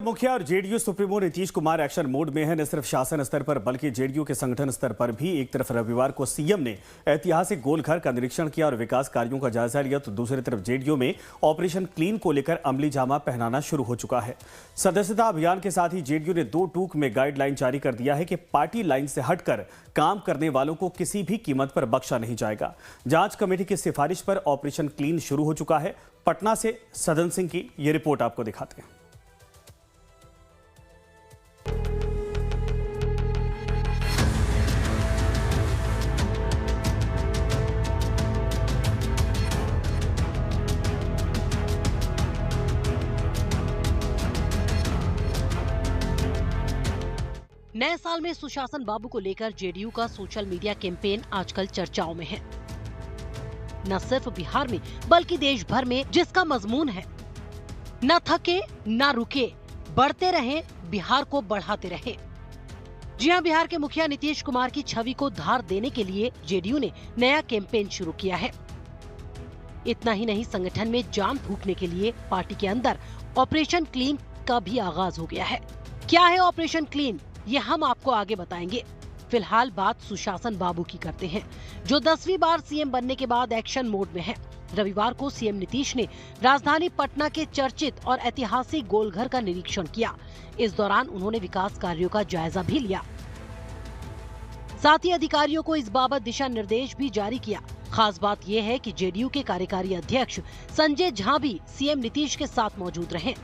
मुखिया और JDU supremo Nitish Kumar action mode में है। न सिर्फ शासन स्तर पर बल्कि जेडीयू के संगठन स्तर पर भी। एक तरफ रविवार को सीएम ने ऐतिहासिक गोलघर का निरीक्षण किया और विकास कार्यों का जायजा लिया, तो दूसरी तरफ जेडीयू में ऑपरेशन क्लीन को लेकर अमली जामा पहनाना शुरू हो चुका है। सदस्यता अभियान के साथ ही जेडीयू ने 2 टूक में गाइडलाइन जारी कर दिया है कि पार्टी लाइन से हटकर काम करने वालों को किसी भी कीमत पर बख्शा नहीं जाएगा। जांच कमेटी की सिफारिश पर ऑपरेशन क्लीन शुरू हो चुका है। पटना से सदन सिंह की ये रिपोर्ट आपको दिखाते हैं। नए साल में सुशासन बाबू को लेकर जेडीयू का सोशल मीडिया कैंपेन आजकल चर्चाओं में है। न सिर्फ बिहार में बल्कि देश भर में, जिसका मजमून है न थके न रुके, बढ़ते रहे, बिहार को बढ़ाते रहे। जी हां, बिहार के मुखिया नीतीश कुमार की छवि को धार देने के लिए जेडीयू ने नया कैंपेन शुरू किया है। इतना ही नहीं, संगठन में जान फूंकने के लिए पार्टी के अंदर ऑपरेशन क्लीन का भी आगाज हो गया है। क्या है ऑपरेशन क्लीन, ये हम आपको आगे बताएंगे। फिलहाल बात सुशासन बाबू की करते हैं, जो 10वीं बार सीएम बनने के बाद एक्शन मोड में है। रविवार को सीएम नीतीश ने राजधानी पटना के चर्चित और ऐतिहासिक गोलघर का निरीक्षण किया। इस दौरान उन्होंने विकास कार्यों का जायजा भी लिया। साथ ही अधिकारियों को इस बाबत दिशा निर्देश भी जारी किया। खास बात यह है कि जेडीयू के कार्यकारी अध्यक्ष संजय झा भी सीएम नीतीश के साथ मौजूद रहे।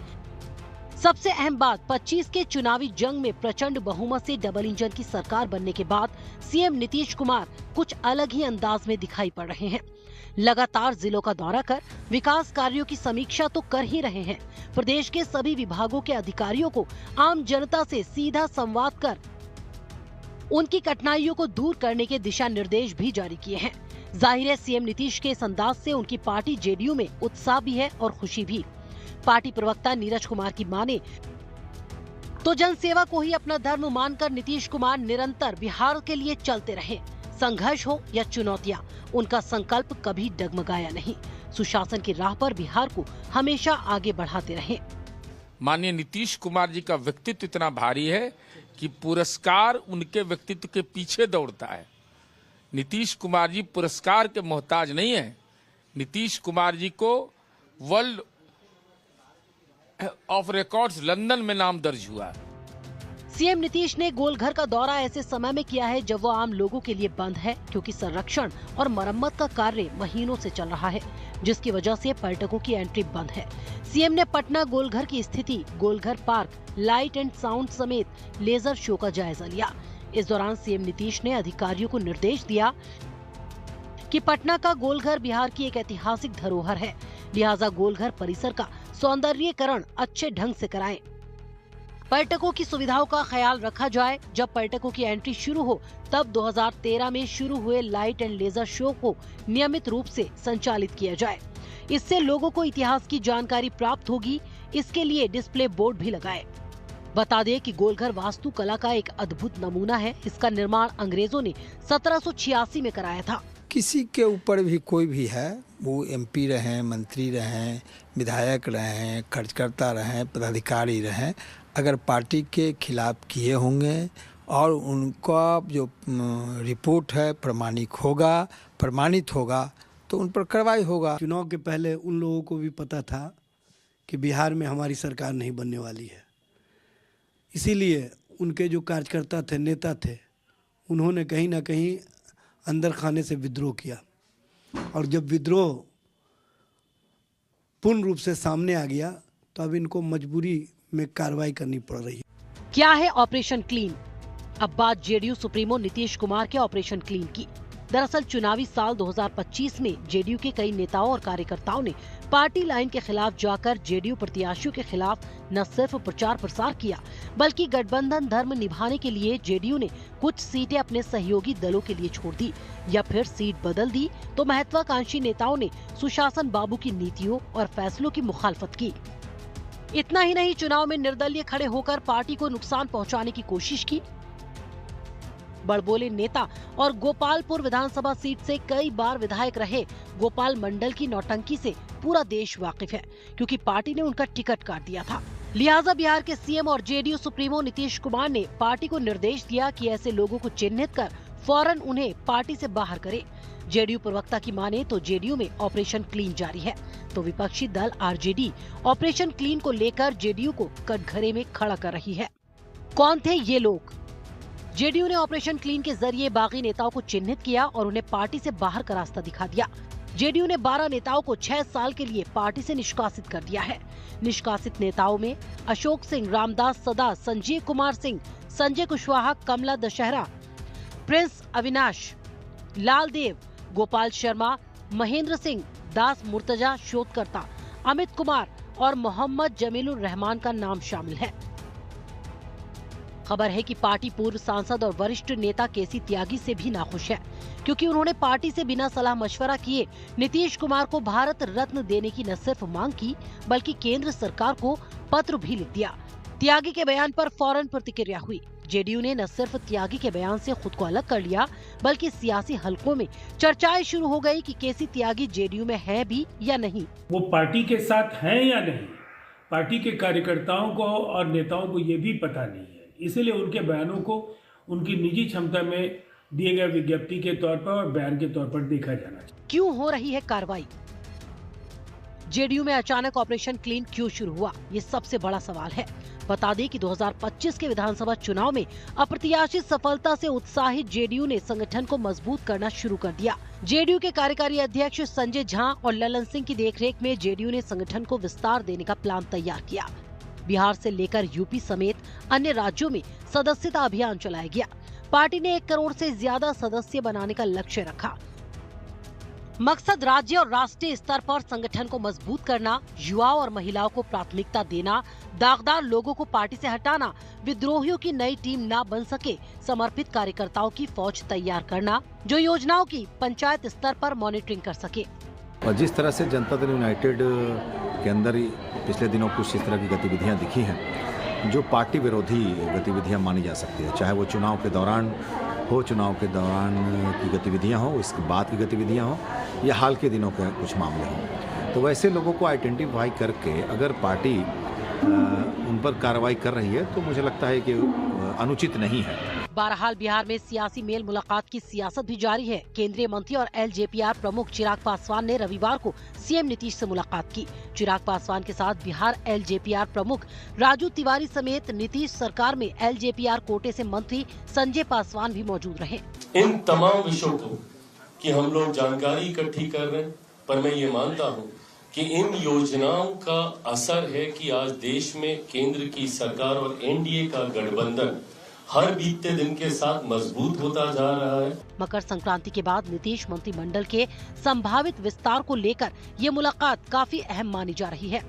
सबसे अहम बात, 25 के चुनावी जंग में प्रचंड बहुमत से डबल इंजन की सरकार बनने के बाद सीएम नीतीश कुमार कुछ अलग ही अंदाज में दिखाई पड़ रहे हैं। लगातार जिलों का दौरा कर विकास कार्यों की समीक्षा तो कर ही रहे हैं, प्रदेश के सभी विभागों के अधिकारियों को आम जनता से सीधा संवाद कर उनकी कठिनाइयों को दूर करने के दिशा निर्देश भी जारी किए हैं। जाहिर है, सीएम नीतीश के इस अंदाज से उनकी पार्टी जेडीयू में उत्साह भी है और खुशी भी। पार्टी प्रवक्ता नीरज कुमार की माने तो जनसेवा को ही अपना धर्म मानकर नीतीश कुमार निरंतर बिहार के लिए चलते रहे। संघर्ष हो या चुनौतियां, उनका संकल्प कभी डगमगाया नहीं। सुशासन की राह पर बिहार को हमेशा आगे बढ़ाते रहे। माननीय नीतीश कुमार जी का व्यक्तित्व इतना भारी है कि पुरस्कार उनके व्यक्तित्व के पीछे दौड़ता है। नीतीश कुमार जी पुरस्कार के मोहताज नहीं है। नीतीश कुमार जी को वर्ल्ड ऑफ रिकॉर्ड्स लंदन में नाम दर्ज हुआ। सीएम नीतीश ने गोलघर का दौरा ऐसे समय में किया है जब वो आम लोगों के लिए बंद है, क्योंकि संरक्षण और मरम्मत का कार्य महीनों से चल रहा है, जिसकी वजह से पर्यटकों की एंट्री बंद है। सीएम ने पटना गोलघर की स्थिति, Golghar park, light and sound समेत लेजर शो का जायजा लिया। इस दौरान सीएम नीतीश ने अधिकारियों को निर्देश दिया कि पटना का गोलघर बिहार की एक ऐतिहासिक धरोहर है, लिहाजा गोलघर परिसर का सौंदर्यीकरण अच्छे ढंग से कराएं। पर्यटकों की सुविधाओं का ख्याल रखा जाए। जब पर्यटकों की एंट्री शुरू हो तब 2013 में शुरू हुए लाइट एंड लेजर शो को नियमित रूप से संचालित किया जाए। इससे लोगों को इतिहास की जानकारी प्राप्त होगी। इसके लिए डिस्प्ले बोर्ड भी लगाए। बता दें कि गोलघर वास्तुकला का एक अद्भुत नमूना है। इसका निर्माण अंग्रेजों ने 1786 में कराया था। किसी के ऊपर भी कोई भी है, वो एमपी रहे, मंत्री रहे, विधायक रहे, खर्चकर्ता रहे, पदाधिकारी रहे, अगर पार्टी के खिलाफ किए होंगे और उनका जो रिपोर्ट है प्रमाणित होगा तो उन पर कार्रवाई होगा। चुनाव के पहले उन लोगों को भी पता था कि बिहार में हमारी सरकार नहीं बनने वाली है, इसीलिए उनके जो कार्यकर्ता थे, नेता थे, उन्होंने कहीं ना कहीं अंदर खाने से विद्रोह किया। और जब विद्रोह पूर्ण रूप से सामने आ गया तो अब इनको मजबूरी में कार्रवाई करनी पड़ रही है। क्या है ऑपरेशन क्लीन? अब बात जेडीयू सुप्रीमो नीतीश कुमार के ऑपरेशन क्लीन की। दरअसल चुनावी साल 2025 में जेडीयू के कई नेताओं और कार्यकर्ताओं ने पार्टी लाइन के खिलाफ जाकर जेडीयू प्रत्याशियों के खिलाफ न सिर्फ प्रचार प्रसार किया, बल्कि गठबंधन धर्म निभाने के लिए जेडीयू ने कुछ सीटें अपने सहयोगी दलों के लिए छोड़ दी या फिर सीट बदल दी, तो महत्वाकांक्षी नेताओं ने सुशासन बाबू की नीतियों और फैसलों की मुखालफत की। इतना ही नहीं, चुनाव में निर्दलीय खड़े होकर पार्टी को नुकसान पहुंचाने की कोशिश की। बड़बोले नेता और गोपालपुर विधानसभा सीट से कई बार विधायक रहे गोपाल मंडल की नौटंकी से पूरा देश वाकिफ है, क्योंकि पार्टी ने उनका टिकट काट दिया था। लिहाजा बिहार के सीएम और जेडीयू सुप्रीमो नीतीश कुमार ने पार्टी को निर्देश दिया कि ऐसे लोगों को चिन्हित कर फौरन उन्हें पार्टी से बाहर करे। जेडीयू प्रवक्ता की माने तो जेडीयू में ऑपरेशन क्लीन जारी है, तो विपक्षी दल आरजेडी ऑपरेशन क्लीन को लेकर जेडीयू को कटघरे में खड़ा कर रही है। कौन थे ये लोग? जेडीयू ने ऑपरेशन क्लीन के जरिए बागी नेताओं को चिन्हित किया और उन्हें पार्टी से बाहर का रास्ता दिखा दिया। जेडीयू ने 12 नेताओं को 6 साल के लिए पार्टी से निष्कासित कर दिया है। निष्कासित नेताओं में अशोक सिंह, रामदास सदा, संजीव कुमार सिंह, संजय कुशवाहा, कमला दशहरा, प्रिंस अविनाश, लाल देव, गोपाल शर्मा, महेंद्र सिंह, दास मुर्तजा शोधकर्ता, अमित कुमार और मोहम्मद जमीलुर रहमान का नाम शामिल है। खबर है कि पार्टी पूर्व सांसद और वरिष्ठ नेता केसी त्यागी से भी नाखुश है, क्योंकि उन्होंने पार्टी से बिना सलाह मशवरा किए नीतीश कुमार को भारत रत्न देने की न सिर्फ मांग की, बल्कि केंद्र सरकार को पत्र भी लिख दिया। त्यागी के बयान पर फौरन प्रतिक्रिया हुई। जेडीयू ने न सिर्फ त्यागी के बयान से खुद को अलग कर लिया, बल्कि सियासी हलकों में चर्चाएं शुरू हो गई कि केसी त्यागी जेडीयू में है भी या नहीं। वो पार्टी के साथ हैं या नहीं, पार्टी के कार्यकर्ताओं को और नेताओं को ये भी पता नहीं है। इसीलिए उनके बयानों को उनकी निजी क्षमता में दिए गए विज्ञप्ति के तौर पर और बयान के तौर पर देखा जाना चाहिए। क्यों हो रही है कार्रवाई? जेडीयू में अचानक ऑपरेशन क्लीन क्यों शुरू हुआ, ये सबसे बड़ा सवाल है। बता दें कि 2025 के विधानसभा चुनाव में अप्रत्याशित सफलता से उत्साहित जेडीयू ने संगठन को मजबूत करना शुरू कर दिया। जेडीयू के कार्यकारी अध्यक्ष संजय झा और ललन सिंह की देखरेख में जेडीयू ने संगठन को विस्तार देने का प्लान तैयार किया। बिहार से लेकर यूपी समेत अन्य राज्यों में सदस्यता अभियान चलाया गया। पार्टी ने 1 करोड़ से ज्यादा सदस्य बनाने का लक्ष्य रखा। मकसद राज्य और राष्ट्रीय स्तर पर संगठन को मजबूत करना, युवाओं और महिलाओं को प्राथमिकता देना, दागदार लोगों को पार्टी से हटाना, विद्रोहियों की नई टीम ना बन सके, समर्पित कार्यकर्ताओं की फौज तैयार करना, जो योजनाओं की पंचायत स्तर पर मॉनिटरिंग कर सके। और जिस तरह से जनता दल यूनाइटेड के अंदर ही पिछले दिनों कुछ इस तरह की गतिविधियां दिखी हैं जो पार्टी विरोधी गतिविधियां मानी जा सकती है, चाहे वो चुनाव के दौरान हो, चुनाव के दौरान की गतिविधियां हो, इसके बाद की गतिविधियां हो, या हाल के दिनों के कुछ मामले हों, तो वैसे लोगों को आइडेंटिफाई करके अगर पार्टी उन पर कार्रवाई कर रही है तो मुझे लगता है कि अनुचित नहीं है। बहरहाल बिहार में सियासी मेल मुलाकात की सियासत भी जारी है। केंद्रीय मंत्री और एलजेपीआर प्रमुख चिराग पासवान ने रविवार को सीएम नीतीश से मुलाकात की। चिराग पासवान के साथ बिहार एलजेपीआर प्रमुख राजू तिवारी समेत नीतीश सरकार में एलजेपीआर कोटे से मंत्री संजय पासवान भी मौजूद रहे। इन तमाम विषयों को कि हम लोग जानकारी इकट्ठी कर रहे हैं, पर मैं ये मानता हूँ कि इन योजनाओं का असर है कि आज देश में केंद्र की सरकार और एनडीए का गठबंधन हर बीतते दिन के साथ मजबूत होता जा रहा है। मकर संक्रांति के बाद नीतीश मंत्रिमंडल के संभावित विस्तार को लेकर ये मुलाकात काफी अहम मानी जा रही है।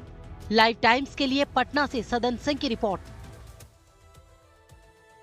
लाइव टाइम्स के लिए पटना से सदन सिंह की रिपोर्ट।